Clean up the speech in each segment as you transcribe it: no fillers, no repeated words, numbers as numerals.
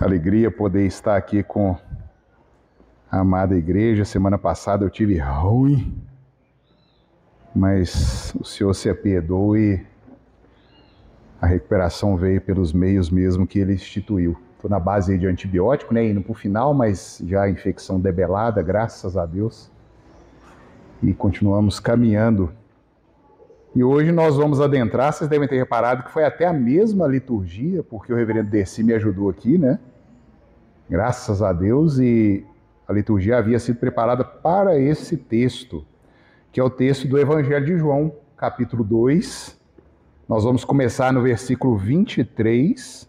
Alegria poder estar aqui com a amada igreja. Semana passada eu tive ruim, mas o Senhor se apiedou e a recuperação veio pelos meios mesmo que Ele instituiu. Estou na base aí de antibiótico, né, indo para o final, mas já a infecção debelada, graças a Deus. E continuamos caminhando. E hoje nós vamos adentrar, vocês devem ter reparado que foi até a mesma liturgia, porque o reverendo Dercy me ajudou aqui, né? Graças a Deus, e a liturgia havia sido preparada para esse texto, que é o texto do Evangelho de João, capítulo 2. Nós vamos começar no versículo 23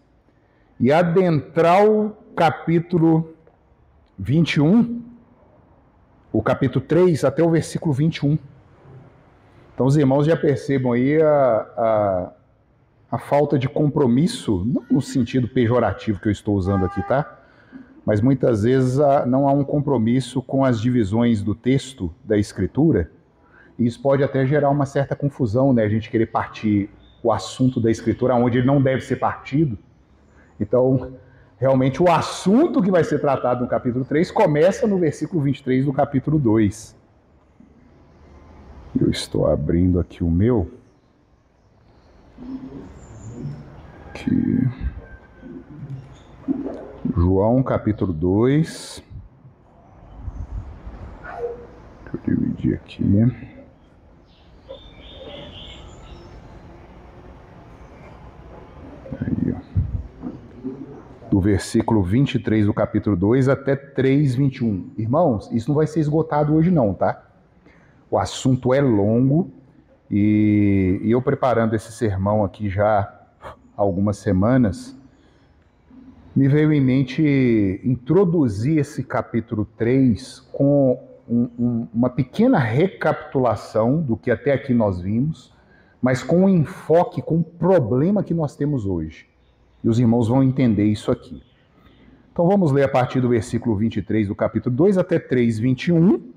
e adentrar o capítulo 21, o capítulo 3 até o versículo 21. Então os irmãos já percebam aí a falta de compromisso, não no sentido pejorativo que eu estou usando aqui, tá? Mas muitas vezes não há um compromisso com as divisões do texto da Escritura, e isso pode até gerar uma certa confusão, né? A gente querer partir o assunto da Escritura onde ele não deve ser partido. Então, realmente o assunto que vai ser tratado no capítulo 3 começa no versículo 23 do capítulo 2. Eu estou abrindo aqui o meu. João, capítulo 2. Deixa eu dividir aqui. Aí, ó. Do versículo 23 do capítulo 2 até 3:21. Irmãos, isso não vai ser esgotado hoje não, tá? O assunto é longo e eu preparando esse sermão aqui já há algumas semanas, me veio em mente introduzir esse capítulo 3 com uma pequena recapitulação do que até aqui nós vimos, mas com um enfoque, com o problema que nós temos hoje. E os irmãos vão entender isso aqui. Então vamos ler a partir do versículo 23 do capítulo 2 até 3:21.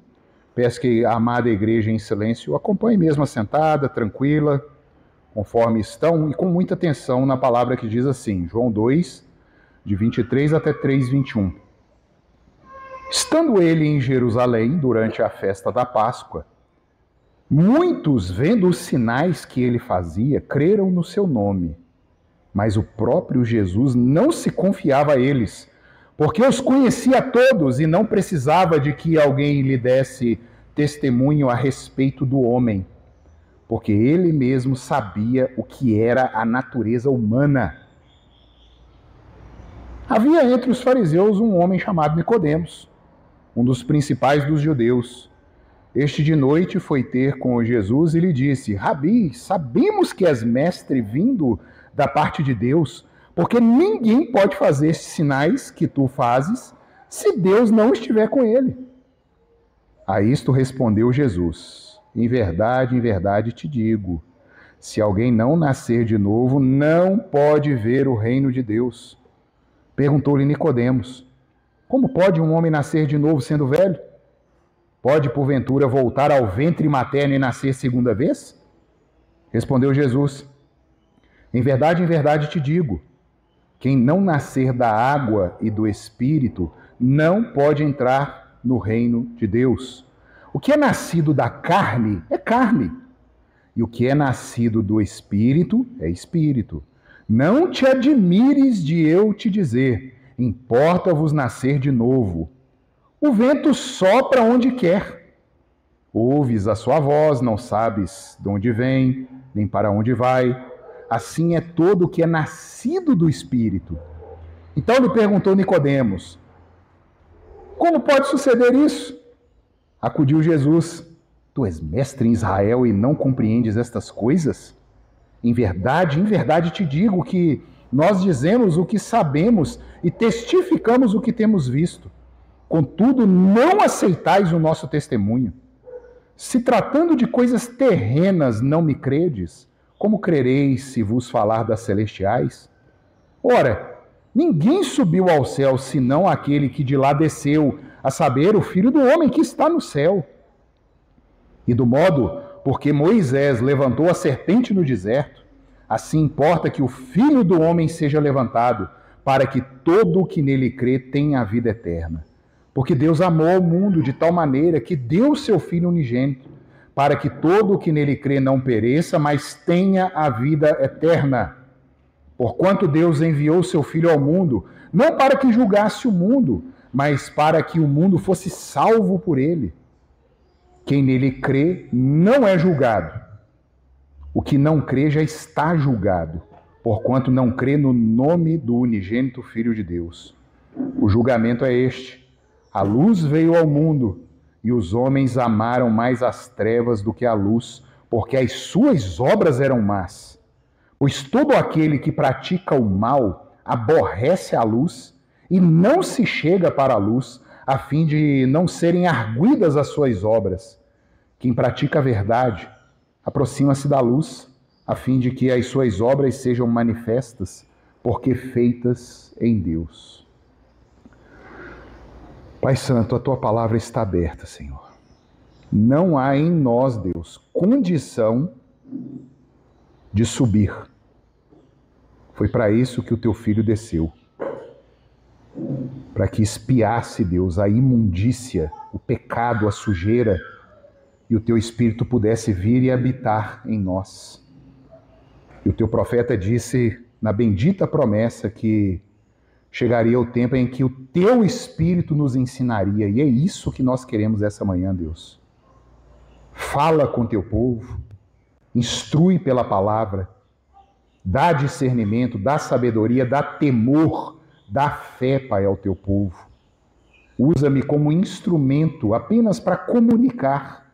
Peço que a amada igreja em silêncio acompanhe mesmo assentada, tranquila, conforme estão, e com muita atenção na palavra que diz assim, João 2, de 23 até 3:21. Estando ele em Jerusalém durante a festa da Páscoa, muitos, vendo os sinais que ele fazia, creram no seu nome. Mas o próprio Jesus não se confiava a eles, porque os conhecia todos e não precisava de que alguém lhe desse testemunho a respeito do homem, porque ele mesmo sabia o que era a natureza humana. Havia entre os fariseus um homem chamado Nicodemos, um dos principais dos judeus. Este de noite foi ter com Jesus e lhe disse: Rabi, sabemos que és mestre vindo da parte de Deus, porque ninguém pode fazer estes sinais que tu fazes se Deus não estiver com ele. A isto respondeu Jesus: em verdade te digo, se alguém não nascer de novo, não pode ver o reino de Deus. Perguntou-lhe Nicodemos: como pode um homem nascer de novo sendo velho? Pode, porventura, voltar ao ventre materno e nascer segunda vez? Respondeu Jesus: em verdade te digo, quem não nascer da água e do Espírito não pode entrar no reino de Deus. O que é nascido da carne é carne, e o que é nascido do Espírito é Espírito. Não te admires de eu te dizer, importa-vos nascer de novo. O vento sopra onde quer. Ouves a sua voz, não sabes de onde vem, nem para onde vai. Assim é todo o que é nascido do Espírito. Então lhe perguntou Nicodemos: como pode suceder isso? Acudiu Jesus: tu és mestre em Israel e não compreendes estas coisas? Em verdade te digo que nós dizemos o que sabemos e testificamos o que temos visto. Contudo, não aceitais o nosso testemunho. Se tratando de coisas terrenas não me credes, como crereis se vos falar das celestiais? Ora, ninguém subiu ao céu senão aquele que de lá desceu, a saber, o Filho do Homem que está no céu. E do modo porque Moisés levantou a serpente no deserto, assim importa que o Filho do Homem seja levantado, para que todo o que nele crê tenha a vida eterna. Porque Deus amou o mundo de tal maneira que deu o seu Filho unigênito, para que todo o que nele crê não pereça, mas tenha a vida eterna. Porquanto Deus enviou o seu Filho ao mundo, não para que julgasse o mundo, mas para que o mundo fosse salvo por ele. Quem nele crê não é julgado. O que não crê já está julgado, porquanto não crê no nome do unigênito Filho de Deus. O julgamento é este: a luz veio ao mundo, e os homens amaram mais as trevas do que a luz, porque as suas obras eram más. Pois todo aquele que pratica o mal aborrece a luz e não se chega para a luz, a fim de não serem arguidas as suas obras. Quem pratica a verdade aproxima-se da luz, a fim de que as suas obras sejam manifestas, porque feitas em Deus. Pai Santo, a tua palavra está aberta, Senhor. Não há em nós, Deus, condição de subir. Foi para isso que o teu Filho desceu. Para que expiasse, Deus, a imundícia, o pecado, a sujeira, e o teu Espírito pudesse vir e habitar em nós. E o teu profeta disse na bendita promessa que chegaria o tempo em que o teu Espírito nos ensinaria. E é isso que nós queremos essa manhã, Deus. Fala com teu povo, instrui pela palavra, dá discernimento, dá sabedoria, dá temor, dá fé, Pai, ao teu povo. Usa-me como instrumento apenas para comunicar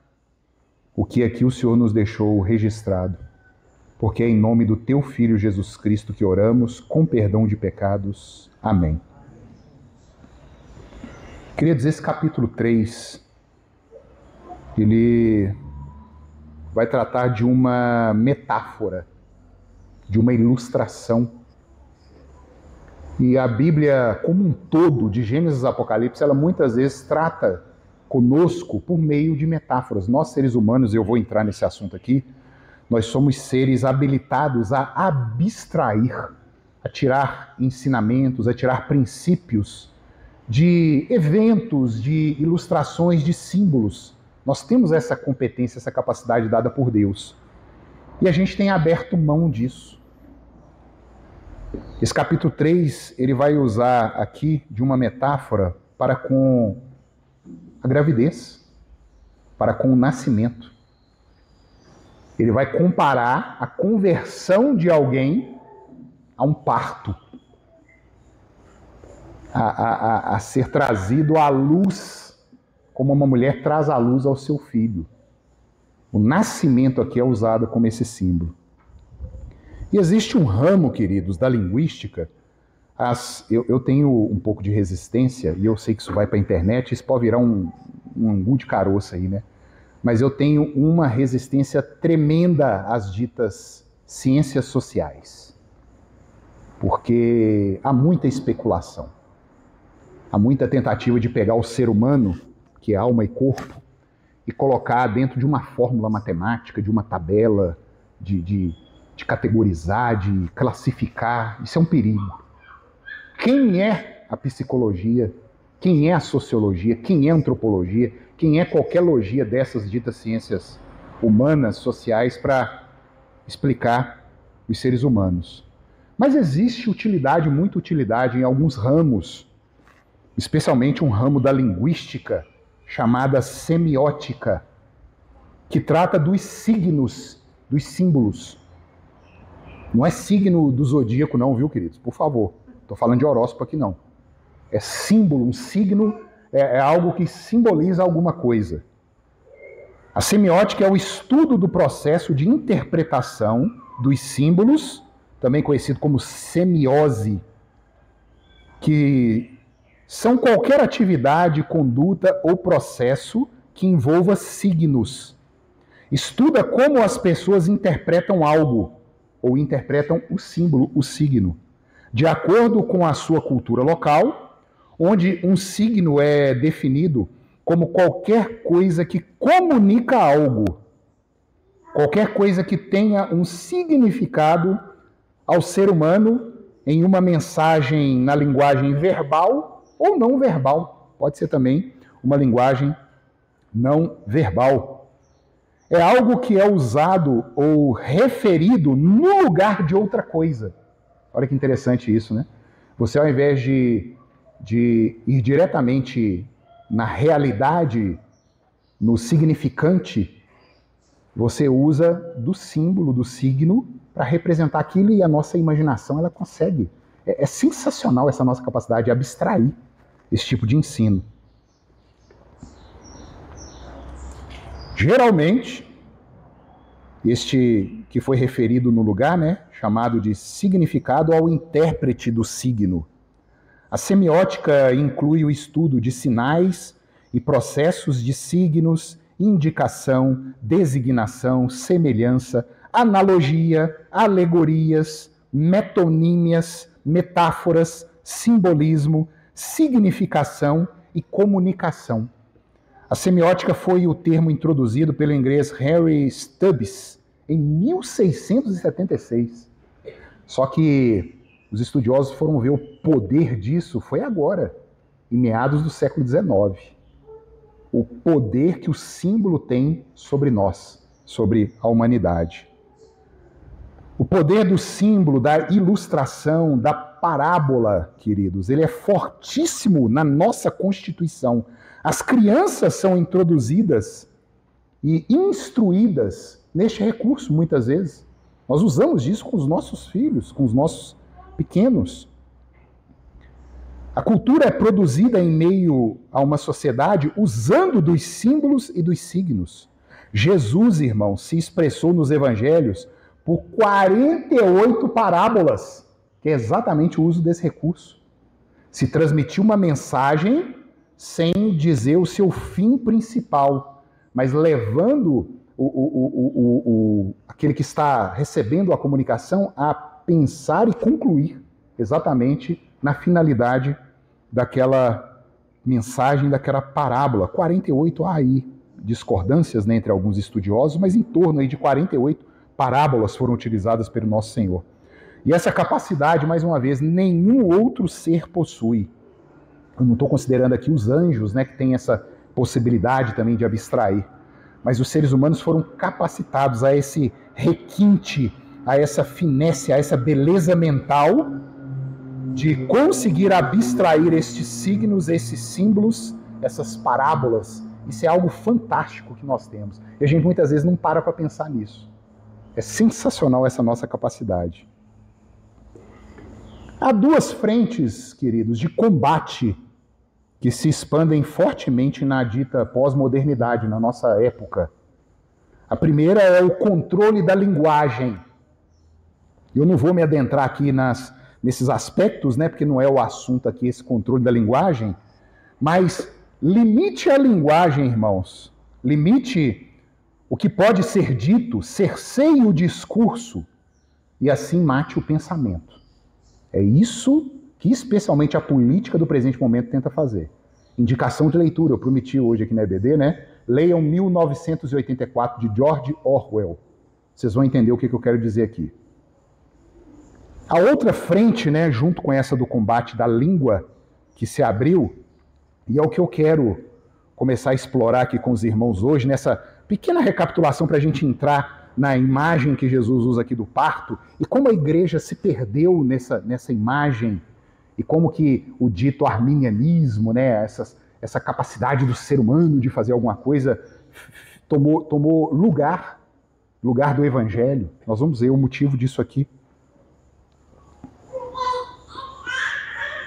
o que aqui o Senhor nos deixou registrado. Porque é em nome do teu Filho Jesus Cristo que oramos, com perdão de pecados. Amém. Queridos, esse capítulo 3, ele vai tratar de uma metáfora, de uma ilustração. E a Bíblia, como um todo, de Gênesis a Apocalipse, ela muitas vezes trata conosco por meio de metáforas. Nós, seres humanos, eu vou entrar nesse assunto aqui, nós somos seres habilitados a abstrair, a tirar ensinamentos, a tirar princípios de eventos, de ilustrações, de símbolos. Nós temos essa competência, essa capacidade dada por Deus. E a gente tem aberto mão disso. Esse capítulo 3, ele vai usar aqui de uma metáfora para com a gravidez, para com o nascimento. Ele vai comparar a conversão de alguém a um parto, a ser trazido à luz, como uma mulher traz à luz ao seu filho. O nascimento aqui é usado como esse símbolo. E existe um ramo, queridos, da linguística. Eu tenho um pouco de resistência, e eu sei que isso vai para a internet, isso pode virar um angu de caroço aí, né? Mas eu tenho uma resistência tremenda às ditas ciências sociais. Porque há muita especulação. Há muita tentativa de pegar o ser humano, que é alma e corpo, e colocar dentro de uma fórmula matemática, de uma tabela, de categorizar, de classificar. Isso é um perigo. Quem é a psicologia? Quem é a sociologia? Quem é a antropologia? Quem é qualquer logia dessas ditas ciências humanas, sociais, para explicar os seres humanos? Mas existe utilidade, muita utilidade em alguns ramos, especialmente um ramo da linguística chamada semiótica, que trata dos signos, dos símbolos. Não é signo do zodíaco não, viu, queridos? Por favor, estou falando de horóscopo aqui não. É símbolo, um signo é algo que simboliza alguma coisa. A semiótica é o estudo do processo de interpretação dos símbolos, também conhecido como semiose, que são qualquer atividade, conduta ou processo que envolva signos. Estuda como as pessoas interpretam algo, ou interpretam o símbolo, o signo, de acordo com a sua cultura local, onde um signo é definido como qualquer coisa que comunica algo, qualquer coisa que tenha um significado ao ser humano em uma mensagem na linguagem verbal ou não verbal. Pode ser também uma linguagem não verbal. É algo que é usado ou referido no lugar de outra coisa. Olha que interessante isso, né? Você, ao invés de ir diretamente na realidade, no significante, você usa do símbolo, do signo, para representar aquilo, e a nossa imaginação ela consegue. É sensacional essa nossa capacidade de abstrair esse tipo de ensino. Geralmente, este que foi referido no lugar, né, chamado de significado ao intérprete do signo. A semiótica inclui o estudo de sinais e processos de signos, indicação, designação, semelhança, analogia, alegorias, metonímias, metáforas, simbolismo, significação e comunicação. A semiótica foi o termo introduzido pelo inglês Henry Stubbs em 1676. Só que os estudiosos foram ver o poder disso foi agora, em meados do século XIX. O poder que o símbolo tem sobre nós, sobre a humanidade. O poder do símbolo, da ilustração, da parábola, queridos, ele é fortíssimo na nossa Constituição. As crianças são introduzidas e instruídas neste recurso, muitas vezes. Nós usamos isso com os nossos filhos, com os nossos pequenos. A cultura é produzida em meio a uma sociedade usando dos símbolos e dos signos. Jesus, irmãos, se expressou nos evangelhos por 48 parábolas, que é exatamente o uso desse recurso. Se transmitiu uma mensagem sem dizer o seu fim principal, mas levando aquele que está recebendo a comunicação a pensar e concluir exatamente na finalidade daquela mensagem, daquela parábola. 48, há aí discordâncias, né, entre alguns estudiosos, mas em torno aí de 48 parábolas foram utilizadas pelo nosso Senhor. E essa capacidade, mais uma vez, nenhum outro ser possui. Eu não estou considerando aqui os anjos, né, que têm essa possibilidade também de abstrair. Mas os seres humanos foram capacitados a esse requinte, a essa finesse, a essa beleza mental de conseguir abstrair estes signos, esses símbolos, essas parábolas. Isso é algo fantástico que nós temos. E a gente muitas vezes não para pensar nisso. É sensacional essa nossa capacidade. Há duas frentes, queridos, de combate que se expandem fortemente na dita pós-modernidade, na nossa época. A primeira é o controle da linguagem. Eu não vou me adentrar aqui nesses aspectos, né, porque não é o assunto aqui, esse controle da linguagem, mas limite a linguagem, irmãos. Limite o que pode ser dito, cerceie o discurso e assim mate o pensamento. É isso que especialmente a política do presente momento tenta fazer. Indicação de leitura, eu prometi hoje aqui na EBD, né? Leiam 1984 de George Orwell. Vocês vão entender o que eu quero dizer aqui. A outra frente, né, junto com essa do combate da língua que se abriu, e é o que eu quero começar a explorar aqui com os irmãos hoje, nessa pequena recapitulação para a gente entrar na imagem que Jesus usa aqui do parto, e como a igreja se perdeu nessa imagem, e como que o dito arminianismo, né, essa capacidade do ser humano de fazer alguma coisa, tomou lugar do evangelho. Nós vamos ver o motivo disso aqui.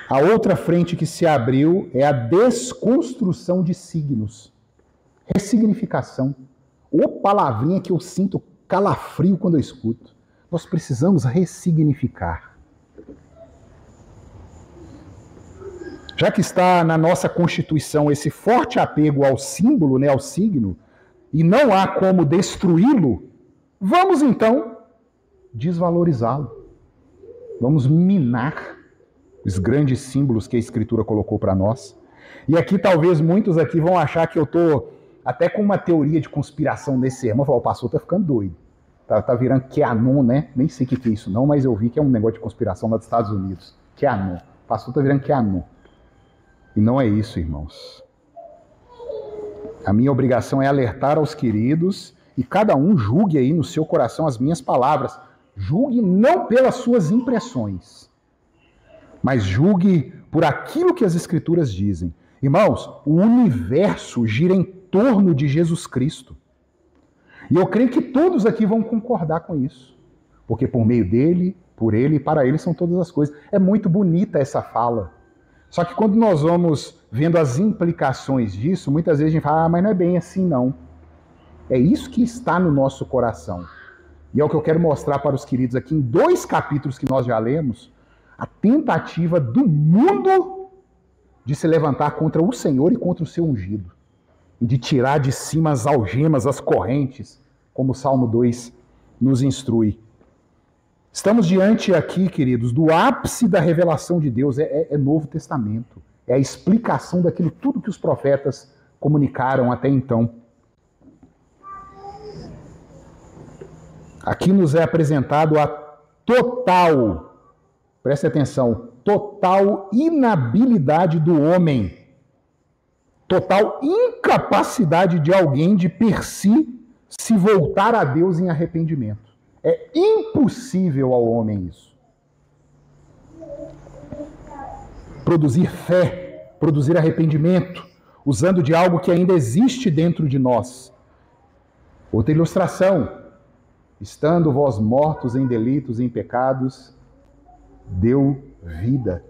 A outra frente que se abriu é a desconstrução de signos. Ressignificação. Ô palavrinha que eu sinto calafrio quando eu escuto. Nós precisamos ressignificar. Já que está na nossa Constituição esse forte apego ao símbolo, né, ao signo, e não há como destruí-lo, vamos então desvalorizá-lo. Vamos minar os grandes símbolos que a Escritura colocou para nós. E aqui talvez muitos aqui vão achar que eu estou até com uma teoria de conspiração nesse sermão. Falar, o pastor está ficando doido. Tá virando QAnon, né? Nem sei o que é isso não, mas eu vi que é um negócio de conspiração lá dos Estados Unidos. QAnon. O pastor tá virando QAnon. E não é isso, irmãos. A minha obrigação é alertar aos queridos e cada um julgue aí no seu coração as minhas palavras. Julgue não pelas suas impressões, mas julgue por aquilo que as Escrituras dizem. Irmãos, o universo gira em torno de Jesus Cristo. E eu creio que todos aqui vão concordar com isso. Porque por meio dele, por ele e para ele são todas as coisas. É muito bonita essa fala. Só que quando nós vamos vendo as implicações disso, muitas vezes a gente fala, mas não é bem assim não. É isso que está no nosso coração. E é o que eu quero mostrar para os queridos aqui em 2 capítulos que nós já lemos, a tentativa do mundo de se levantar contra o Senhor e contra o seu ungido. E de tirar de cima as algemas, as correntes, como o Salmo 2 nos instrui. Estamos diante aqui, queridos, do ápice da revelação de Deus, é Novo Testamento. É a explicação daquilo tudo que os profetas comunicaram até então. Aqui nos é apresentado a total, preste atenção, total inabilidade do homem, total incapacidade de alguém de per si se voltar a Deus em arrependimento. É impossível ao homem isso. Produzir fé, produzir arrependimento, usando de algo que ainda existe dentro de nós. Outra ilustração. Estando vós mortos em delitos e em pecados, deu vida.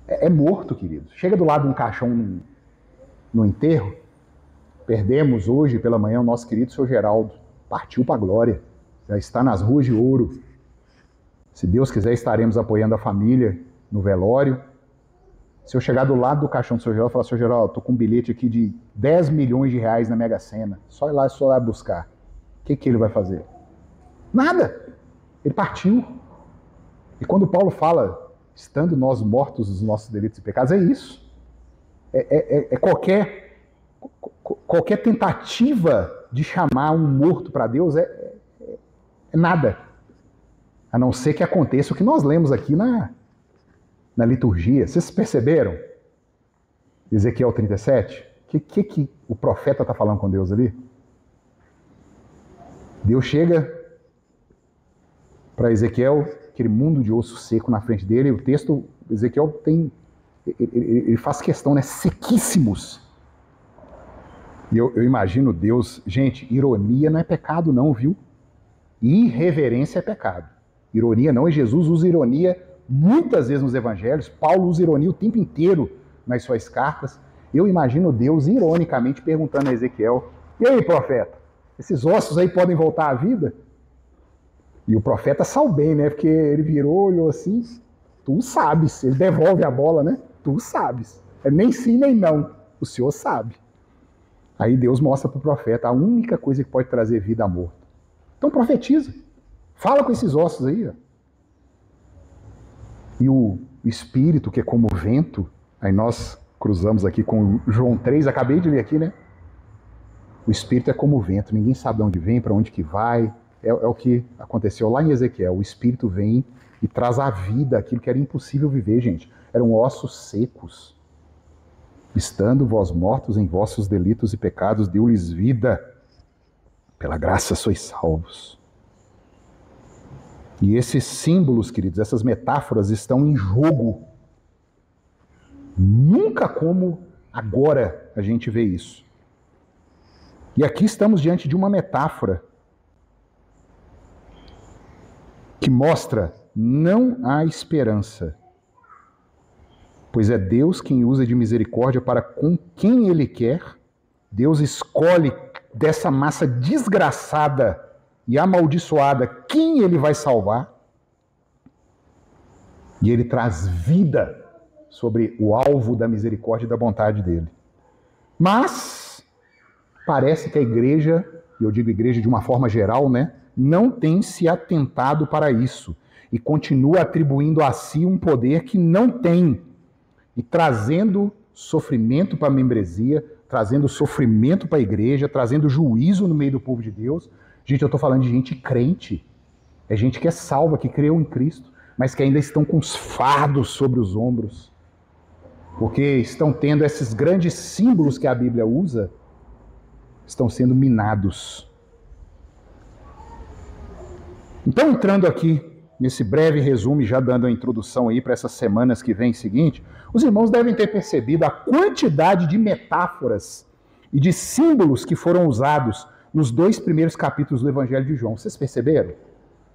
É morto, queridos. Chega do lado de um caixão no enterro. Perdemos hoje pela manhã o nosso querido Sr. Geraldo. Partiu para a glória. Já está nas ruas de ouro. Se Deus quiser, estaremos apoiando a família no velório. Se eu chegar do lado do caixão do Sr. Geraldo e falar, Sr. Geraldo, estou com um bilhete aqui de 10 milhões de reais na Mega Sena. Só ir lá buscar. O que ele vai fazer? Nada. Ele partiu. E quando Paulo fala, estando nós mortos dos nossos delitos e pecados, é isso. É qualquer tentativa de chamar um morto para Deus é nada. A não ser que aconteça o que nós lemos aqui na liturgia. Vocês perceberam? Ezequiel 37? O que o profeta está falando com Deus ali? Deus chega para Ezequiel, aquele mundo de osso seco na frente dele, e o texto, Ezequiel ele faz questão, né? Sequíssimos. E eu imagino Deus, gente, ironia não é pecado não, viu? Irreverência é pecado. Ironia não, e Jesus usa ironia muitas vezes nos evangelhos, Paulo usa ironia o tempo inteiro nas suas cartas. Eu imagino Deus ironicamente perguntando a Ezequiel, e aí, profeta, esses ossos aí podem voltar à vida? E o profeta saiu bem, né? Porque ele virou, olhou assim, tu sabes, ele devolve a bola, né? Tu sabes. É nem sim nem não, o Senhor sabe. Aí Deus mostra para o profeta a única coisa que pode trazer vida a morto. Então profetiza. Fala com esses ossos aí. Ó. E o Espírito, que é como o vento, aí nós cruzamos aqui com João 3, acabei de ler aqui, né? O Espírito é como o vento, ninguém sabe de onde vem, para onde que vai. É o que aconteceu lá em Ezequiel. O Espírito vem e traz à vida aquilo que era impossível viver, gente. Eram ossos secos. Estando vós mortos em vossos delitos e pecados, deu-lhes vida. Pela graça sois salvos. E esses símbolos, queridos, essas metáforas estão em jogo. Nunca como agora a gente vê isso. E aqui estamos diante de uma metáfora que mostra não há esperança, pois é Deus quem usa de misericórdia para com quem Ele quer. Deus escolhe dessa massa desgraçada e amaldiçoada quem Ele vai salvar. E Ele traz vida sobre o alvo da misericórdia e da bondade dEle. Mas parece que a igreja, e eu digo igreja de uma forma geral, né, não tem se atentado para isso e continua atribuindo a si um poder que não tem e trazendo sofrimento para a membresia, trazendo sofrimento para a igreja, trazendo juízo no meio do povo de Deus, Gente, eu estou falando de gente crente. É gente que é salva, que creu em Cristo, mas que ainda estão com os fardos sobre os ombros. Porque estão tendo esses grandes símbolos que a Bíblia usa, estão sendo minados. Então, entrando aqui nesse breve resumo, já dando a introdução aí para essas semanas que vem seguinte, os irmãos devem ter percebido a quantidade de metáforas e de símbolos que foram usados nos 2 primeiros capítulos do Evangelho de João. Vocês perceberam?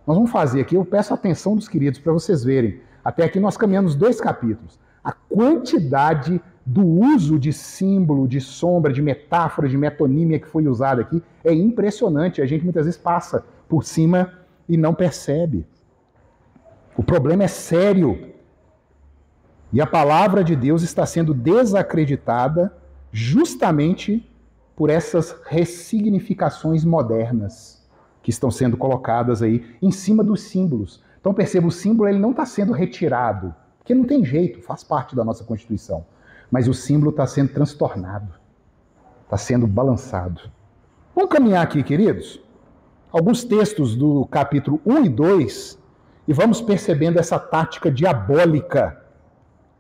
Nós vamos fazer aqui, eu peço a atenção dos queridos para vocês verem. Até aqui nós caminhamos 2 capítulos. A quantidade do uso de símbolo, de sombra, de metáfora, de metonímia que foi usada aqui é impressionante. A gente muitas vezes passa por cima e não percebe. O problema é sério. E a palavra de Deus está sendo desacreditada justamente por essas ressignificações modernas que estão sendo colocadas aí em cima dos símbolos. Então perceba, o símbolo ele não está sendo retirado, porque não tem jeito, faz parte da nossa Constituição. Mas o símbolo está sendo transtornado, está sendo balançado. Vamos caminhar aqui, queridos, alguns textos do capítulo 1 e 2, e vamos percebendo essa tática diabólica,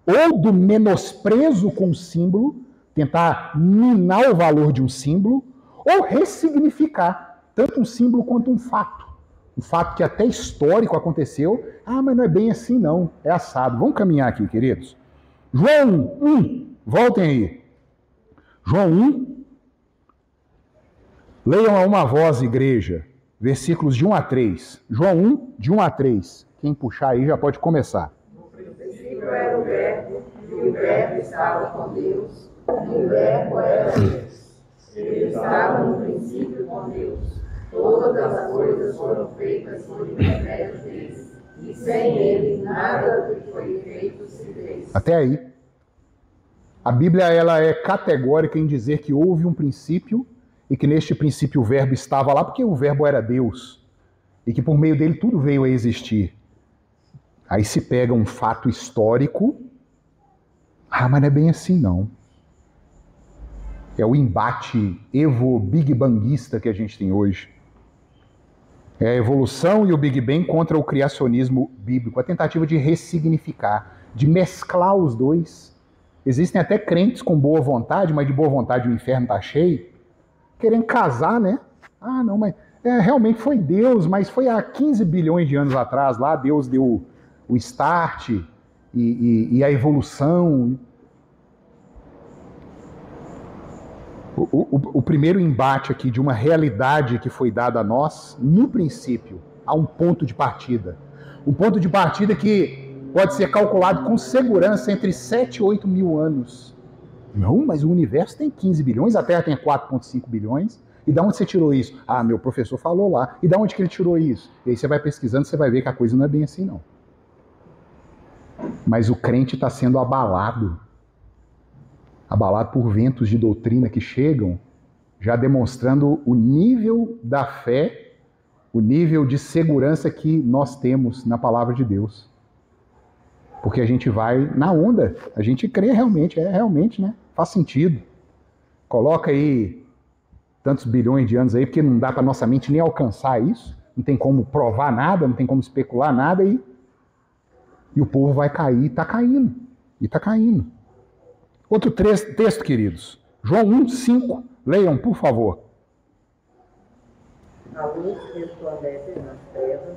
ou do menosprezo com o símbolo, tentar minar o valor de um símbolo, ou ressignificar tanto um símbolo quanto um fato. Um fato que até histórico aconteceu. Ah, mas não é bem assim não, é assado. Vamos caminhar aqui, queridos. João 1, voltem aí. João 1, leiam a uma voz, igreja, versículos de 1 a 3. João 1, de 1 a 3. Quem puxar aí já pode começar. No princípio era o Verbo, e o Verbo estava com Deus, e o Verbo era Deus. Ele estava no princípio com Deus. Todas as coisas foram feitas por intermédio dele, e sem ele nada do que foi feito se fez. Até aí. A Bíblia ela é categórica em dizer que houve um princípio e que neste princípio o Verbo estava lá porque o Verbo era Deus e que por meio dele tudo veio a existir. Aí se pega um fato histórico, mas não é bem assim não. É o embate evo-big banguista que a gente tem hoje. É a evolução e o Big Bang contra o criacionismo bíblico, a tentativa de ressignificar, de mesclar os dois. Existem até crentes com boa vontade, mas de boa vontade o inferno está cheio, querendo casar, né? Ah, não, mas realmente foi Deus, mas foi há 15 bilhões de anos atrás, lá Deus deu o start e a evolução. O primeiro embate aqui de uma realidade que foi dada a nós, no princípio, há um ponto de partida. Um ponto de partida que pode ser calculado com segurança entre 7 e 8 mil anos. Não, mas o universo tem 15 bilhões, a Terra tem 4,5 bilhões. E de onde você tirou isso? Ah, meu professor falou lá. E de onde que ele tirou isso? E aí você vai pesquisando, você vai ver que a coisa não é bem assim, não. Mas o crente está sendo abalado por ventos de doutrina que chegam, já demonstrando o nível da fé, o nível de segurança que nós temos na palavra de Deus. Porque a gente vai na onda, a gente crê realmente, realmente, né? Faz sentido. Coloca aí tantos bilhões de anos aí, porque não dá para nossa mente nem alcançar isso, não tem como provar nada, não tem como especular nada, e o povo vai cair, e está caindo. Outro texto, queridos. João 1, 5. Leiam, por favor. A luz resplandece nas trevas,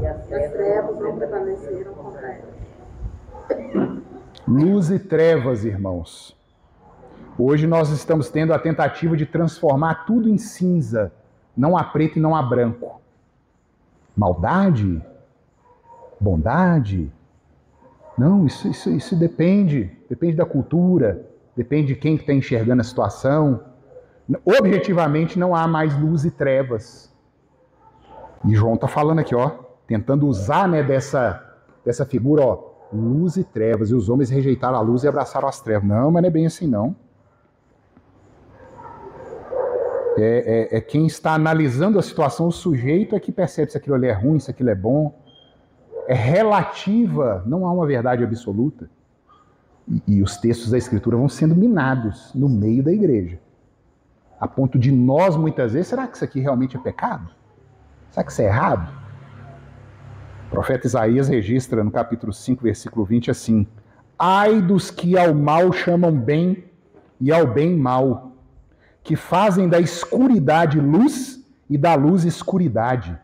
e as trevas não permaneceram contra ela. Luz e trevas, irmãos. Hoje nós estamos tendo a tentativa de transformar tudo em cinza. Não há preto e não há branco. Maldade, bondade. Não, isso depende da cultura, depende de quem está enxergando a situação. Objetivamente não há mais luz e trevas. E João está falando aqui, ó, tentando usar, né, dessa figura, ó, luz e trevas. E os homens rejeitaram a luz e abraçaram as trevas. Não, mas não é bem assim não. É quem está analisando a situação, o sujeito é que percebe se aquilo ali é ruim, se aquilo é bom. É relativa, não há uma verdade absoluta. E os textos da Escritura vão sendo minados no meio da igreja. a ponto de nós, muitas vezes, será que isso aqui realmente é pecado? Será que isso é errado? O profeta Isaías registra no capítulo 5, versículo 20 assim: ai dos que ao mal chamam bem e ao bem mal, que fazem da escuridade luz e da luz escuridade,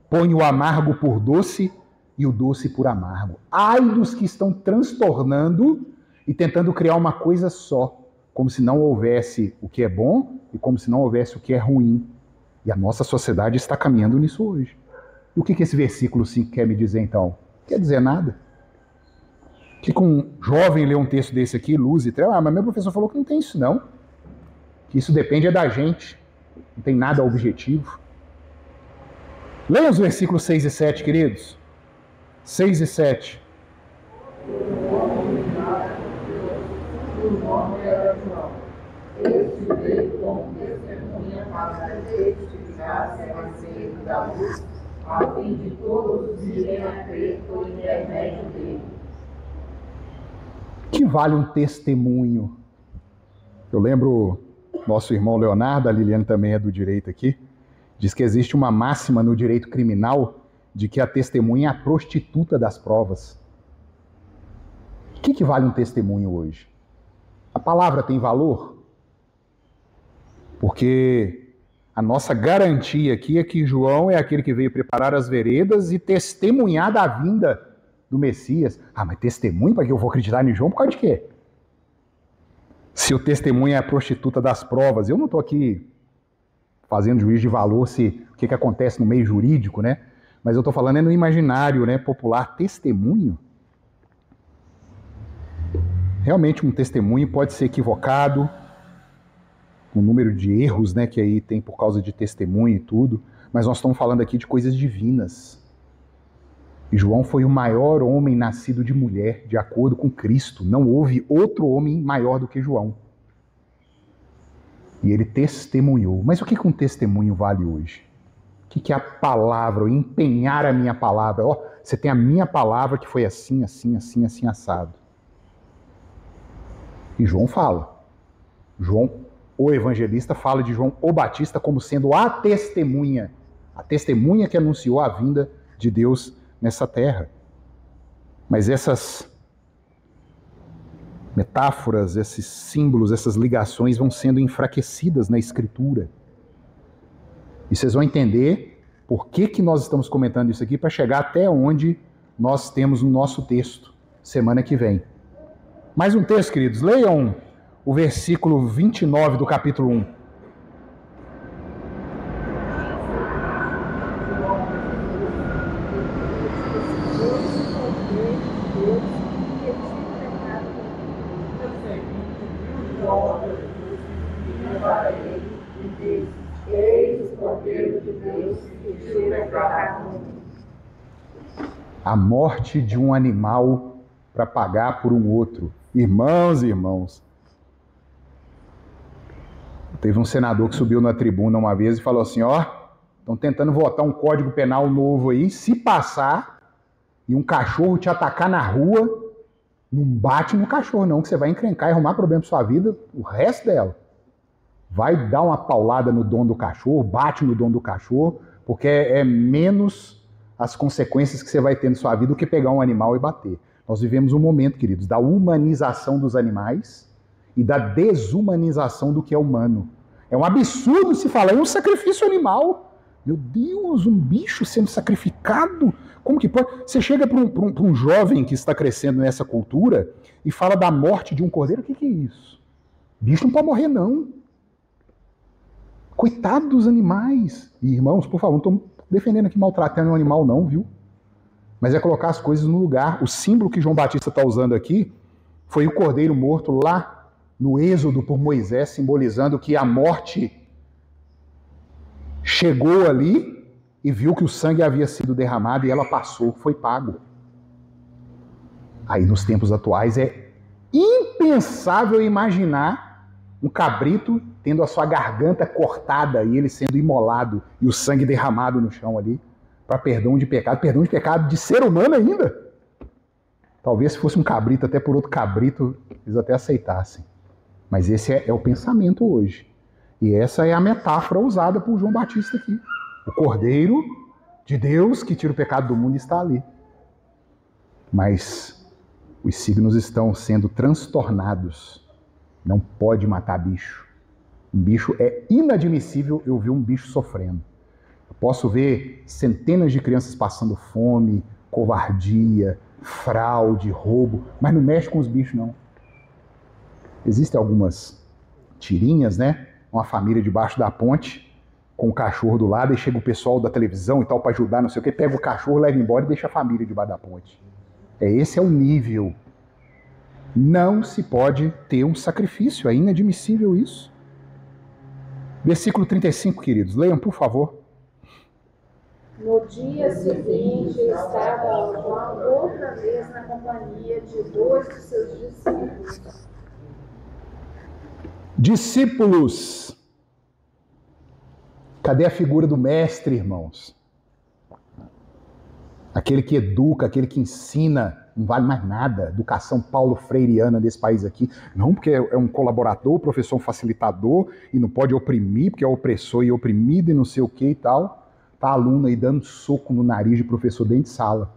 põe o amargo por doce e o doce por amargo. Ai dos que estão transtornando e tentando criar uma coisa só, como se não houvesse o que é bom e como se não houvesse o que é ruim. E a nossa sociedade está caminhando nisso hoje. E o que esse versículo 5 quer me dizer então? Não quer dizer nada. Que um jovem lê um texto desse aqui, luz e treva, mas meu professor falou que não tem isso não. Que isso depende da gente. Não tem nada objetivo. Leiam os versículos 6 e 7, queridos. 6 e 7. Este veio como testemunha para testificar-se a respeito da luz, a fim de todos os que venham a crer por intermédio dele. Que vale um testemunho? Eu lembro, nosso irmão Leonardo, a Liliane também é do direito aqui, diz que existe uma máxima no direito criminal de que a testemunha é a prostituta das provas. O que vale um testemunho hoje? A palavra tem valor? Porque a nossa garantia aqui é que João é aquele que veio preparar as veredas e testemunhar da vinda do Messias. Ah, mas testemunho? Para que eu vou acreditar em João? Por causa de quê? Se o testemunho é a prostituta das provas, eu não estou aqui fazendo juízo de valor se o que acontece no meio jurídico, né? Mas eu estou falando no imaginário, né, popular. Testemunho? Realmente um testemunho pode ser equivocado, o número de erros, né, que aí tem por causa de testemunho e tudo, mas nós estamos falando aqui de coisas divinas. E João foi o maior homem nascido de mulher, de acordo com Cristo. Não houve outro homem maior do que João. E ele testemunhou. Mas o que um testemunho vale hoje? O que é a palavra, empenhar a minha palavra? Ó, você tem a minha palavra que foi assim, assim, assim, assim, assado. E João fala. João, o evangelista, fala de João o Batista como sendo a testemunha que anunciou a vinda de Deus nessa terra. Mas essas metáforas, esses símbolos, essas ligações vão sendo enfraquecidas na Escritura. E vocês vão entender por que nós estamos comentando isso aqui para chegar até onde nós temos no nosso texto, semana que vem. Mais um texto, queridos. Leiam o versículo 29 do capítulo 1. A morte de um animal para pagar por um outro. Irmãos e irmãos. Teve um senador que subiu na tribuna uma vez e falou assim, ó, estão tentando votar um código penal novo aí, se passar e um cachorro te atacar na rua, não bate no cachorro não, que você vai encrencar e arrumar problema pra sua vida o resto dela. Vai dar uma paulada no dono do cachorro, bate no dono do cachorro, porque é menos as consequências que você vai ter na sua vida do que pegar um animal e bater. Nós vivemos um momento, queridos, da humanização dos animais e da desumanização do que é humano. É um absurdo se falar em um sacrifício animal. Meu Deus, um bicho sendo sacrificado? Como que pode? Você chega para um jovem que está crescendo nessa cultura e fala da morte de um cordeiro. O que é isso? Bicho não pode morrer, não. Coitado dos animais. E, irmãos, por favor, não estou defendendo aqui maltratando um animal, não, viu? Mas é colocar as coisas no lugar. O símbolo que João Batista está usando aqui foi o cordeiro morto lá no Êxodo por Moisés, simbolizando que a morte chegou ali e viu que o sangue havia sido derramado e ela passou, foi pago. Aí nos tempos atuais é impensável imaginar um cabrito tendo a sua garganta cortada e ele sendo imolado e o sangue derramado no chão ali para perdão de pecado de ser humano ainda. Talvez se fosse um cabrito até por outro cabrito, eles até aceitassem. Mas esse é o pensamento hoje. E essa é a metáfora usada por João Batista aqui. O Cordeiro de Deus que tira o pecado do mundo está ali. Mas os signos estão sendo transtornados. Não pode matar bicho. Um bicho é inadmissível eu ver um bicho sofrendo. Eu posso ver centenas de crianças passando fome, covardia, fraude, roubo, mas não mexe com os bichos, não. Existem algumas tirinhas, né? Uma família debaixo da ponte, com o cachorro do lado, e chega o pessoal da televisão e tal para ajudar, não sei o quê, pega o cachorro, leva embora e deixa a família debaixo da ponte. Esse é o nível. Não se pode ter um sacrifício, é inadmissível isso. Versículo 35, queridos, leiam, por favor. No dia seguinte, estava João outra vez na companhia de 2 de seus discípulos. Discípulos. Cadê a figura do mestre, irmãos? Aquele que educa, aquele que ensina, não vale mais nada. Educação Paulo Freireana desse país aqui. Não, porque é um colaborador, professor, um facilitador, e não pode oprimir, porque é opressor e oprimido e não sei o que e tal. Tá aluno aí dando soco no nariz de professor dentro de sala.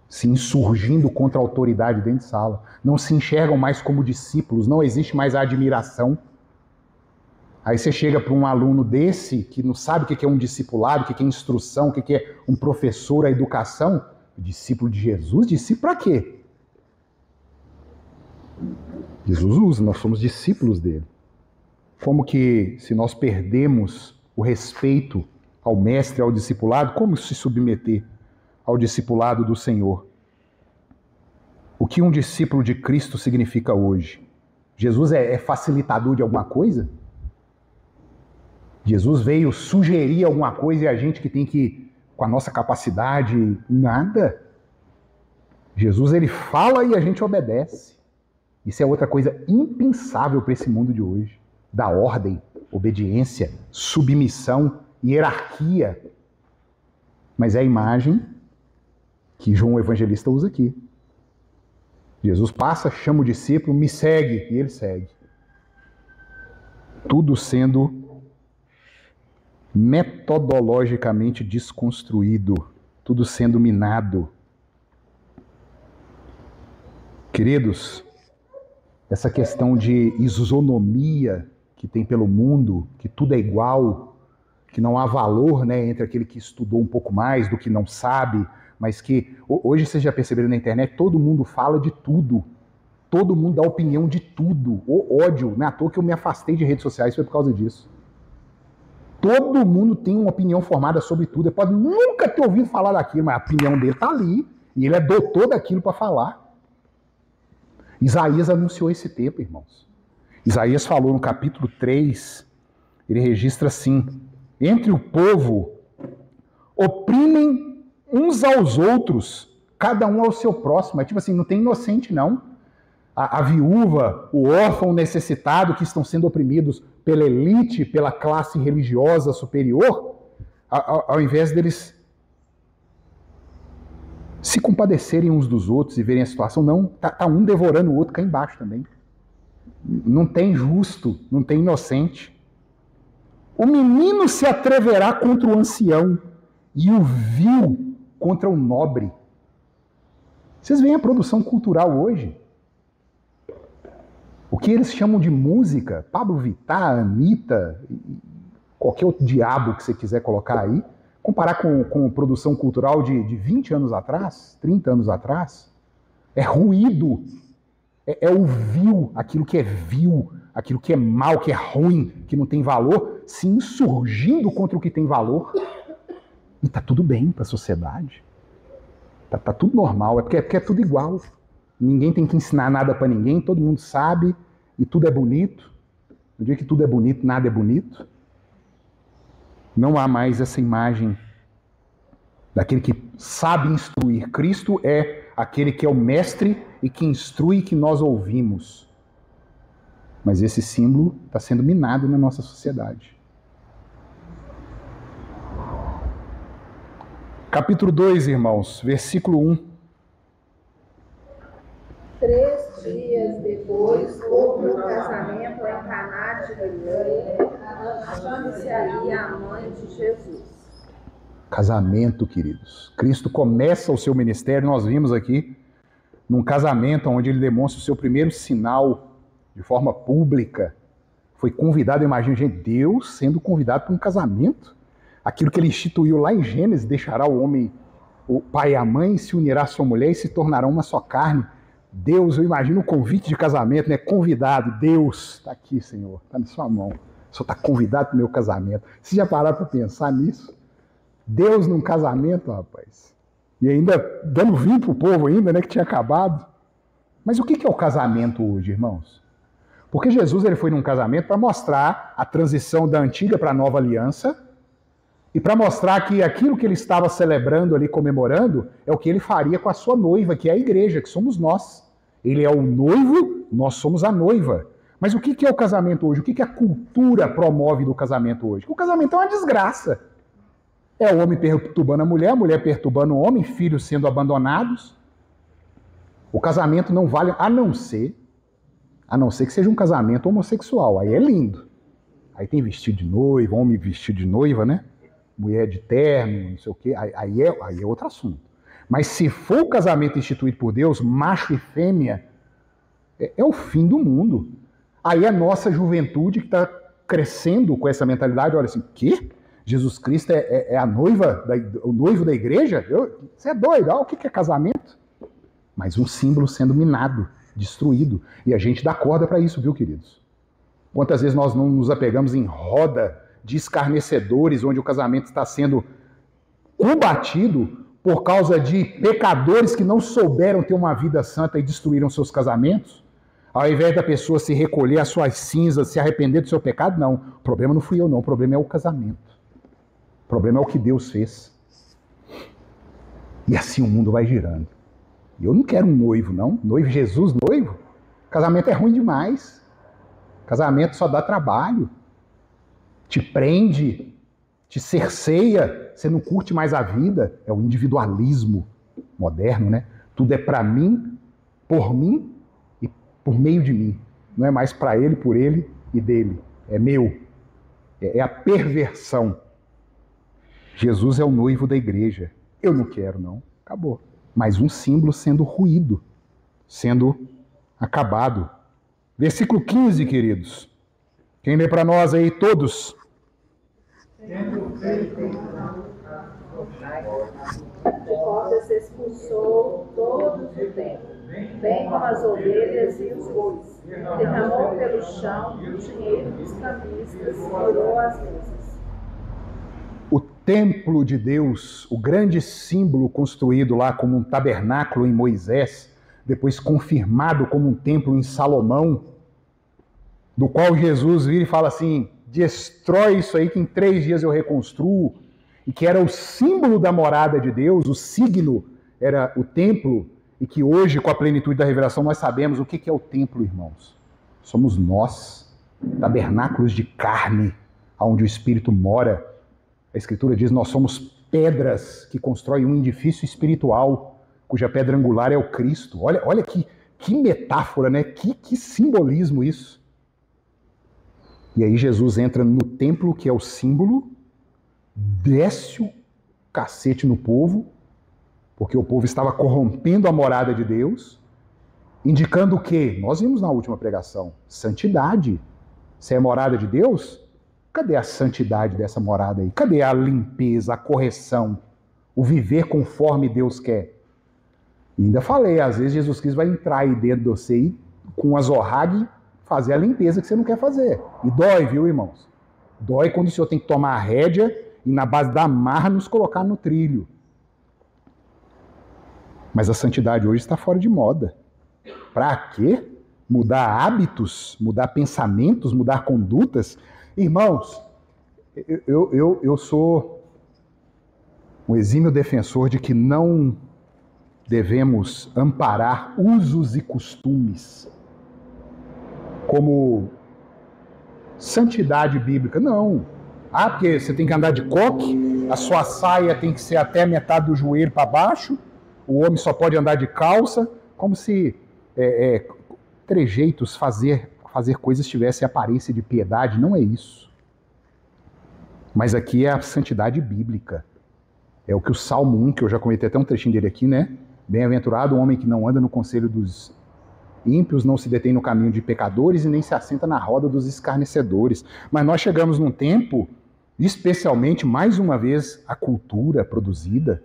Se insurgindo contra a autoridade dentro de sala. Não se enxergam mais como discípulos, não existe mais a admiração. Aí você chega para um aluno desse, que não sabe o que é um discipulado, o que é instrução, o que é um professor, a educação. Discípulo de Jesus? Discípulo para quê? Jesus usa, nós somos discípulos dele. Como que, se nós perdemos o respeito ao mestre, ao discipulado, como se submeter ao discipulado do Senhor? O que um discípulo de Cristo significa hoje? Jesus é facilitador de alguma coisa? Jesus veio sugerir alguma coisa e a gente que tem que, com a nossa capacidade, nada. Jesus, ele fala e a gente obedece. Isso é outra coisa impensável para esse mundo de hoje. Da ordem, obediência, submissão, hierarquia. Mas é a imagem que João Evangelista usa aqui. Jesus passa, chama o discípulo, me segue, e ele segue. Tudo sendo metodologicamente desconstruído, tudo sendo minado. Queridos, essa questão de isonomia que tem pelo mundo, que tudo é igual, que não há valor, né, entre aquele que estudou um pouco mais do que não sabe, mas que hoje vocês já perceberam na internet, todo mundo fala de tudo, todo mundo dá opinião de tudo, o ódio, não é à toa que eu me afastei de redes sociais, foi por causa disso. Todo mundo tem uma opinião formada sobre tudo. Ele pode nunca ter ouvido falar daquilo, mas a opinião dele está ali. E ele é doutor daquilo para falar. Isaías anunciou esse tempo, irmãos. Isaías falou no capítulo 3, ele registra assim: entre o povo oprimem uns aos outros, cada um ao seu próximo. É tipo assim, não tem inocente não. A viúva, o órfão, o necessitado que estão sendo oprimidos pela elite, pela classe religiosa superior, ao invés deles se compadecerem uns dos outros e verem a situação, não, tá um devorando o outro cá embaixo também. Não tem justo, não tem inocente. O menino se atreverá contra o ancião e o vil contra o nobre. Vocês veem a produção cultural hoje? O que eles chamam de música, Pablo Vittar, Anitta, qualquer outro diabo que você quiser colocar aí, comparar com produção cultural de 20 anos atrás, 30 anos atrás, é ruído, é o vil, aquilo que é vil, aquilo que é mal, que é ruim, que não tem valor, se insurgindo contra o que tem valor. E tá tudo bem para a sociedade. Tá tudo normal, é porque é tudo igual. Ninguém tem que ensinar nada para ninguém, todo mundo sabe e tudo é bonito. No dia que tudo é bonito, nada é bonito. Não há mais essa imagem daquele que sabe instruir. Cristo é aquele que é o mestre e que instrui que nós ouvimos. Mas esse símbolo está sendo minado na nossa sociedade. Capítulo 2, irmãos, versículo 1. 3 dias depois, houve um casamento em Caná de Galileia, Chame-se-aria a mãe de Jesus. Casamento, queridos. Cristo começa o seu ministério, nós vimos aqui, num casamento onde ele demonstra o seu primeiro sinal de forma pública. Foi convidado, imagina, gente, Deus sendo convidado para um casamento. Aquilo que ele instituiu lá em Gênesis, deixará o homem, o pai e a mãe, se unirá à sua mulher e se tornarão uma só carne. Deus, eu imagino o convite de casamento, né? Convidado, Deus, está aqui, Senhor, está na sua mão. O Senhor está convidado para o meu casamento. Vocês já pararam para pensar nisso? Deus num casamento, rapaz. E ainda dando vinho para o povo ainda, né? Que tinha acabado. Mas o que é o casamento hoje, irmãos? Porque Jesus ele foi num casamento para mostrar a transição da antiga para a nova aliança e para mostrar que aquilo que ele estava celebrando ali, comemorando, é o que ele faria com a sua noiva, que é a igreja, que somos nós. Ele é o noivo, nós somos a noiva. Mas o que é o casamento hoje? O que a cultura promove do casamento hoje? O casamento é uma desgraça. É o homem perturbando a mulher perturbando o homem, filhos sendo abandonados. O casamento não vale, a não ser que seja um casamento homossexual. Aí é lindo. Aí tem vestido de noiva, homem vestido de noiva, né? Mulher de terno, não sei o quê. Aí é outro assunto. Mas se for o casamento instituído por Deus, macho e fêmea, é o fim do mundo. Aí a nossa juventude que está crescendo com essa mentalidade, olha assim, quê? Jesus Cristo é a noiva, o noivo da igreja? Você é doido, o que é casamento? Mas um símbolo sendo minado, destruído. E a gente dá corda para isso, viu, queridos? Quantas vezes nós não nos apegamos em roda de escarnecedores, onde o casamento está sendo combatido por causa de pecadores que não souberam ter uma vida santa e destruíram seus casamentos? Ao invés da pessoa se recolher às suas cinzas, se arrepender do seu pecado, não. O problema não fui eu, não. O problema é o casamento. O problema é o que Deus fez. E assim o mundo vai girando. Eu não quero um noivo, não. Noivo, Jesus, noivo. Casamento é ruim demais. Casamento só dá trabalho. Te prende, te cerceia. Você não curte mais a vida. É o individualismo moderno, né? Tudo é para mim, e por meio de mim. Não é mais para ele, por ele e dele. É meu. É a perversão. Jesus é o noivo da igreja. Eu não quero, não. Acabou. Mas um símbolo sendo ruído, sendo acabado. Versículo 15, queridos. Quem lê para nós aí, todos? De portas expulsou todos o templo, bem como as ovelhas e os bois. Derramou pelo chão o dinheiro dos cambistas, furou as mesas. O templo de Deus, o grande símbolo construído lá como um tabernáculo em Moisés, depois confirmado como um templo em Salomão, do qual Jesus vira e fala assim, destrói isso aí que em 3 dias eu reconstruo, e que era o símbolo da morada de Deus, o signo era o templo, e que hoje, com a plenitude da revelação, nós sabemos o que é o templo, irmãos. Somos nós, tabernáculos de carne, onde o Espírito mora. A Escritura diz, nós somos pedras que constroem um edifício espiritual, cuja pedra angular é o Cristo. Olha que metáfora, né? Que simbolismo isso. E aí Jesus entra no templo, que é o símbolo, desce o cacete no povo, porque o povo estava corrompendo a morada de Deus, indicando o quê? Nós vimos na última pregação, santidade. Se é morada de Deus, cadê a santidade dessa morada aí? Cadê a limpeza, a correção, o viver conforme Deus quer? E ainda falei, às vezes Jesus Cristo vai entrar aí dentro de você e, com a zorrague, fazer a limpeza que você não quer fazer. E dói, viu, irmãos? Dói quando o Senhor tem que tomar a rédea e, na base da marra, nos colocar no trilho. Mas a santidade hoje está fora de moda. Para quê? Mudar hábitos, mudar pensamentos, mudar condutas. Irmãos, eu sou um exímio defensor de que não devemos amparar usos e costumes como santidade bíblica. Não. Porque você tem que andar de coque, a sua saia tem que ser até metade do joelho para baixo, o homem só pode andar de calça, como se trejeitos, fazer coisas tivesse aparência de piedade. Não é isso. Mas aqui é a santidade bíblica. É o que o Salmo 1, que eu já comentei até um trechinho dele aqui, né? Bem-aventurado o homem que não anda no conselho dos ímpios, não se detém no caminho de pecadores e nem se assenta na roda dos escarnecedores. Mas nós chegamos num tempo, especialmente, mais uma vez, a cultura produzida.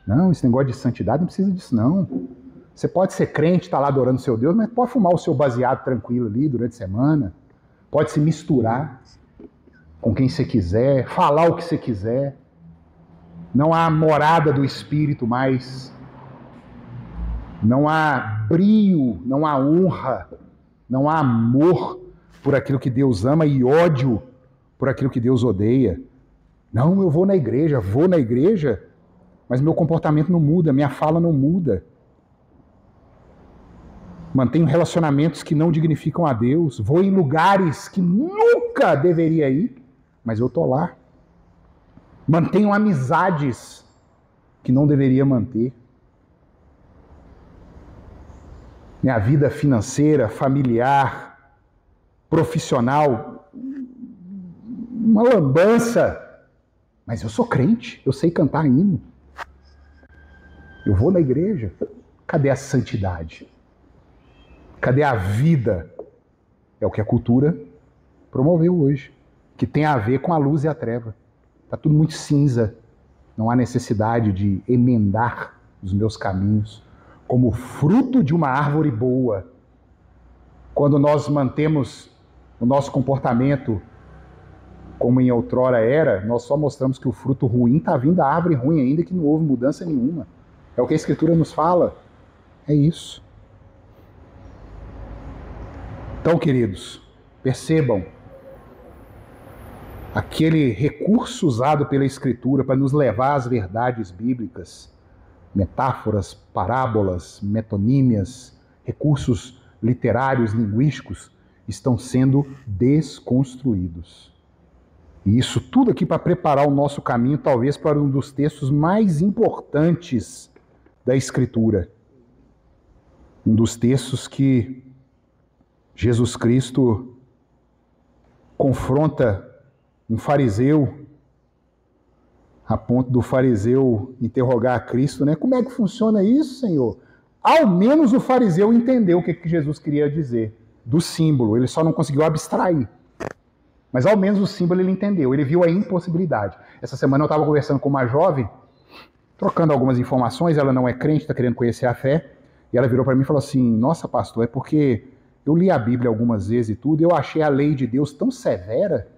Não, esse negócio de santidade não precisa disso, não. Você pode ser crente, estar lá adorando seu Deus, mas pode fumar o seu baseado tranquilo ali durante a semana. Pode se misturar com quem você quiser, falar o que você quiser. Não há morada do Espírito mais. Não há brio, não há honra, não há amor por aquilo que Deus ama e ódio por aquilo que Deus odeia. Não, eu vou na igreja, mas meu comportamento não muda, minha fala não muda. Mantenho relacionamentos que não dignificam a Deus, vou em lugares que nunca deveria ir, mas eu estou lá. Mantenho amizades que não deveria manter. Minha vida financeira, familiar, profissional, uma lambança. Mas eu sou crente, eu sei cantar hino. Eu vou na igreja. Cadê a santidade? Cadê a vida? É o que a cultura promoveu hoje, que tem a ver com a luz e a treva. Está tudo muito cinza. Não há necessidade de emendar os meus caminhos como fruto de uma árvore boa. Quando nós mantemos o nosso comportamento como em outrora era, nós só mostramos que o fruto ruim está vindo da árvore ruim ainda, que não houve mudança nenhuma. É o que a Escritura nos fala. É isso. Então, queridos, percebam aquele recurso usado pela Escritura para nos levar às verdades bíblicas, metáforas, parábolas, metonímias, recursos literários, linguísticos, estão sendo desconstruídos. E isso tudo aqui para preparar o nosso caminho, talvez, para um dos textos mais importantes da Escritura. Um dos textos que Jesus Cristo confronta um fariseu, a ponto do fariseu interrogar a Cristo, né? Como é que funciona isso, Senhor? Ao menos o fariseu entendeu o que Jesus queria dizer do símbolo, ele só não conseguiu abstrair. Mas ao menos o símbolo ele entendeu, ele viu a impossibilidade. Essa semana eu estava conversando com uma jovem, trocando algumas informações, ela não é crente, está querendo conhecer a fé, e ela virou para mim e falou assim, nossa pastor, é porque eu li a Bíblia algumas vezes e tudo, e eu achei a lei de Deus tão severa.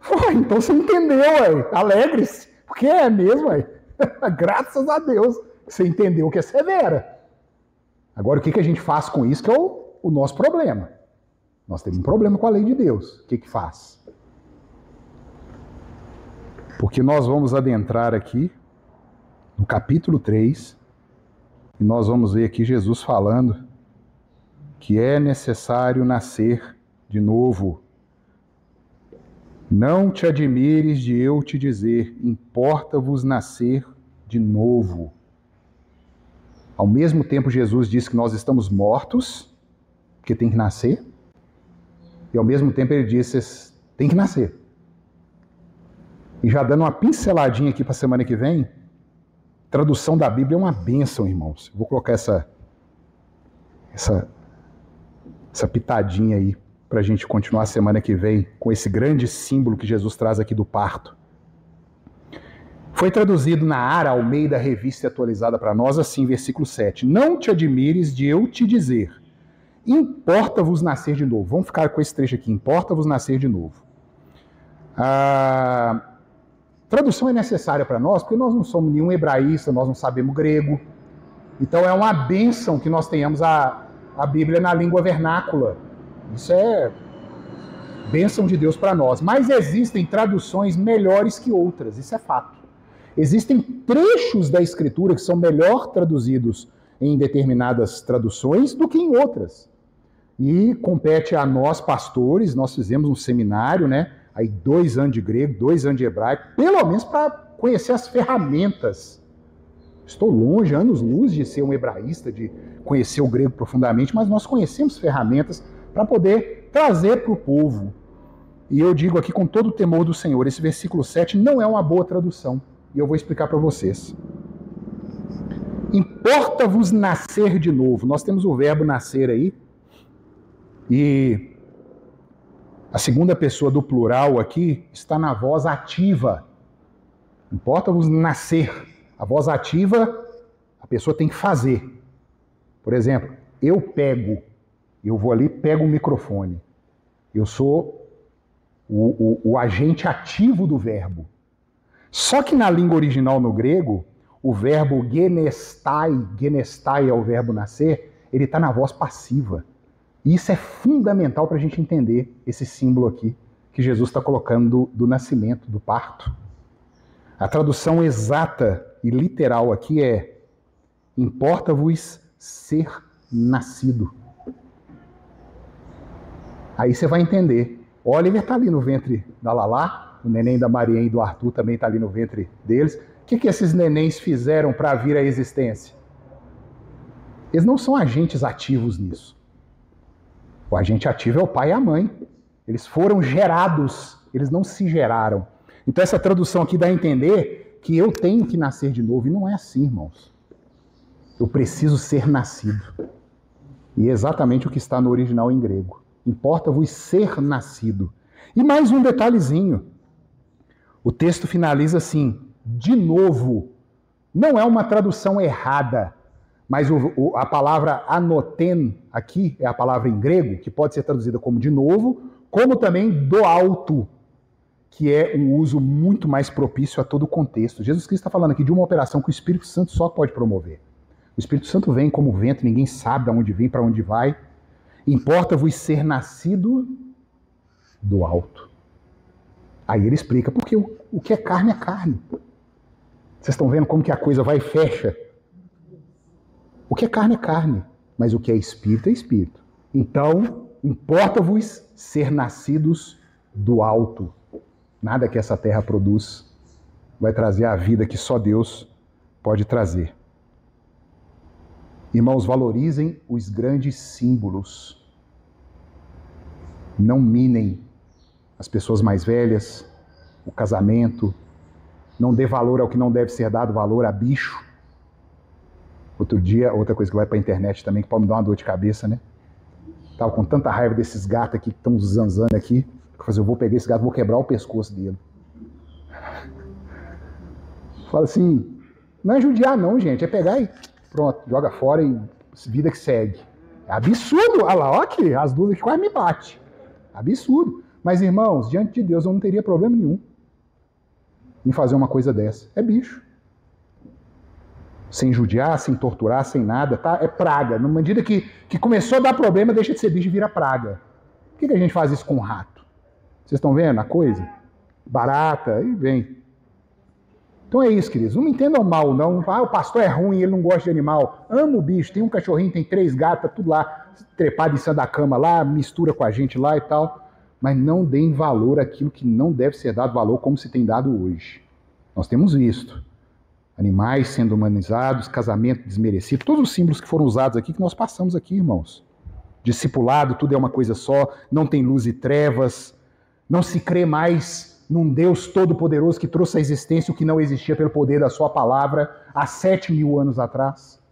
Foi, então você entendeu, ué. Alegre-se, porque é mesmo, ué. Graças a Deus, você entendeu que é severa. Agora, o que a gente faz com isso que é o nosso problema? Nós temos um problema com a lei de Deus. O que faz? Porque nós vamos adentrar aqui no capítulo 3 e nós vamos ver aqui Jesus falando que é necessário nascer de novo. Não te admires de eu te dizer, importa-vos nascer de novo. Ao mesmo tempo, Jesus diz que nós estamos mortos, que tem que nascer, e ao mesmo tempo ele diz, tem que nascer. E já dando uma pinceladinha aqui para a semana que vem, tradução da Bíblia é uma bênção, irmãos. Vou colocar essa pitadinha aí, para a gente continuar a semana que vem com esse grande símbolo que Jesus traz aqui do parto. Foi traduzido na Ara Almeida Revista Atualizada para nós assim, versículo 7. Não te admires de eu te dizer, importa-vos nascer de novo. Vamos ficar com esse trecho aqui, importa-vos nascer de novo. A tradução é necessária para nós, porque nós não somos nenhum hebraísta, nós não sabemos grego. Então é uma bênção que nós tenhamos a Bíblia na língua vernácula. Isso é bênção de Deus para nós. Mas existem traduções melhores que outras, isso é fato. Existem trechos da Escritura que são melhor traduzidos em determinadas traduções do que em outras. E compete a nós, pastores, nós fizemos um seminário, né? Aí 2 anos de grego, 2 anos de hebraico, pelo menos para conhecer as ferramentas. Estou longe, anos-luz, de ser um hebraísta, de conhecer o grego profundamente, mas nós conhecemos ferramentas para poder trazer para o povo e eu digo aqui com todo o temor do Senhor, esse versículo 7 não é uma boa tradução. E eu vou explicar para vocês. Importa-vos nascer de novo. Nós temos o verbo nascer aí. E a segunda pessoa do plural aqui está na voz ativa. Importa-vos nascer. A voz ativa, a pessoa tem que fazer. Por exemplo, eu pego. Eu vou ali, pego o microfone. Eu sou o agente ativo do verbo. Só que na língua original no grego, o verbo genestai é o verbo nascer, ele está na voz passiva. E isso é fundamental para a gente entender esse símbolo aqui que Jesus está colocando do nascimento, do parto. A tradução exata e literal aqui é: importa-vos ser nascido. Aí você vai entender. O Oliver está ali no ventre da Lala, o neném da Maria e do Arthur também está ali no ventre deles. O que esses nenéns fizeram para vir à existência? Eles não são agentes ativos nisso. O agente ativo é o pai e a mãe. Eles foram gerados, eles não se geraram. Então essa tradução aqui dá a entender que eu tenho que nascer de novo. E não é assim, irmãos. Eu preciso ser nascido. E é exatamente o que está no original em grego. Importa-vos ser nascido. E mais um detalhezinho. O texto finaliza assim: de novo. Não é uma tradução errada, mas a palavra anoten aqui é a palavra em grego, que pode ser traduzida como de novo, como também do alto, que é um uso muito mais propício a todo o contexto. Jesus Cristo está falando aqui de uma operação que o Espírito Santo só pode promover. O Espírito Santo vem como vento, ninguém sabe de onde vem, para onde vai. Importa-vos ser nascido do alto. Aí ele explica, porque o que é carne é carne. Vocês estão vendo como que a coisa vai e fecha? O que é carne, mas o que é espírito é espírito. Então, importa-vos ser nascidos do alto. Nada que essa terra produz vai trazer a vida que só Deus pode trazer. Irmãos, valorizem os grandes símbolos. Não minem as pessoas mais velhas, o casamento. Não dê valor ao que não deve ser dado valor, a bicho. Outro dia, outra coisa que vai para a internet também, que pode me dar uma dor de cabeça, né? Tava com tanta raiva desses gatos aqui que estão zanzando aqui, que eu vou pegar esse gato, vou quebrar o pescoço dele. Fala assim, não é judiar não, gente, é pegar e pronto, joga fora e vida que segue. É absurdo, olha lá, ó aqui, as duas aqui quase me batem. Absurdo. Mas, irmãos, diante de Deus eu não teria problema nenhum em fazer uma coisa dessa. É bicho. Sem judiar, sem torturar, sem nada, tá? É praga. Na medida que começou a dar problema, deixa de ser bicho e vira praga. Por que a gente faz isso com o rato? Vocês estão vendo a coisa? Barata, e vem. Então é isso, queridos. Não me entendam mal, não. Ah, o pastor é ruim, ele não gosta de animal. Amo o bicho. Tem um cachorrinho, tem 3 gatas, tudo lá, trepado em cima da cama lá, mistura com a gente lá e tal. Mas não deem valor àquilo que não deve ser dado valor como se tem dado hoje. Nós temos visto animais sendo humanizados, casamento desmerecido, todos os símbolos que foram usados aqui, que nós passamos aqui, irmãos. Discipulado, tudo é uma coisa só, não tem luz e trevas, não se crê mais num Deus todo-poderoso que trouxe à existência o que não existia pelo poder da sua palavra há 7.000 anos atrás.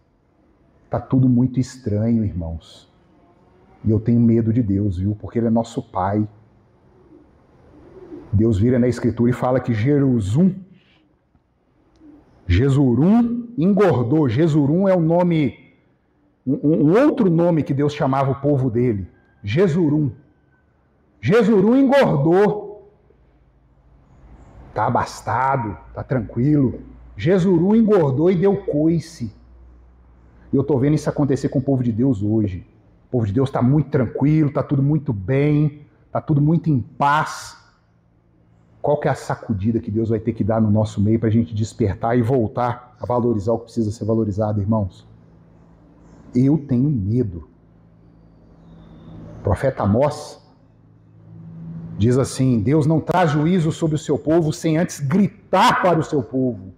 Está tudo muito estranho, irmãos. E eu tenho medo de Deus, viu? Porque Ele é nosso Pai. Deus vira na Escritura e fala que Jesurum engordou. Jesurum é o nome, um outro nome que Deus chamava o povo dele. Jesurum. Jesurum engordou. Está abastado, está tranquilo. Jesurum engordou e deu coice. E eu estou vendo isso acontecer com o povo de Deus hoje. O povo de Deus está muito tranquilo, está tudo muito bem, está tudo muito em paz. Qual que é a sacudida que Deus vai ter que dar no nosso meio para a gente despertar e voltar a valorizar o que precisa ser valorizado, irmãos? Eu tenho medo. O profeta Amós diz assim: Deus não traz juízo sobre o seu povo sem antes gritar para o seu povo.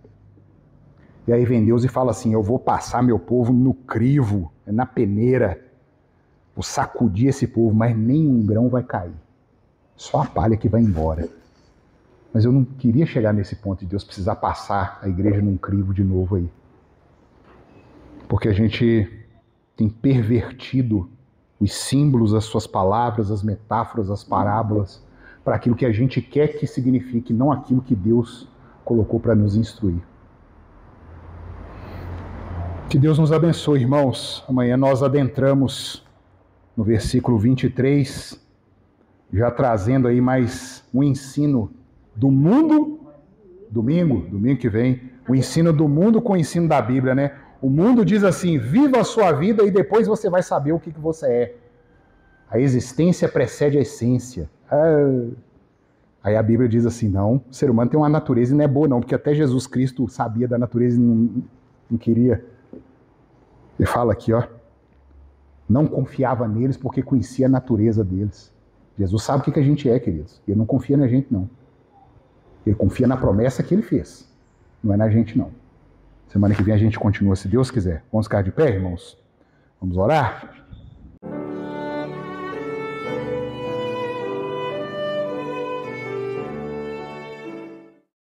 E aí vem Deus e fala assim: eu vou passar meu povo no crivo, na peneira. Vou sacudir esse povo, mas nenhum grão vai cair. Só a palha que vai embora. Mas eu não queria chegar nesse ponto de Deus precisar passar a igreja num crivo de novo aí. Porque a gente tem pervertido os símbolos, as suas palavras, as metáforas, as parábolas, para aquilo que a gente quer que signifique, não aquilo que Deus colocou para nos instruir. Que Deus nos abençoe, irmãos. Amanhã nós adentramos no versículo 23, já trazendo aí mais um ensino do mundo, domingo que vem, o ensino do mundo com o ensino da Bíblia, né? O mundo diz assim, viva a sua vida e depois você vai saber o que você é. A existência precede a essência. Aí a Bíblia diz assim, não, o ser humano tem uma natureza e não é boa não, porque até Jesus Cristo sabia da natureza e não queria. Ele fala aqui, ó, não confiava neles porque conhecia a natureza deles. Jesus sabe o que a gente é, queridos. Ele não confia na gente, não. Ele confia na promessa que ele fez. Não é na gente, não. Semana que vem a gente continua, se Deus quiser. Vamos ficar de pé, irmãos? Vamos orar?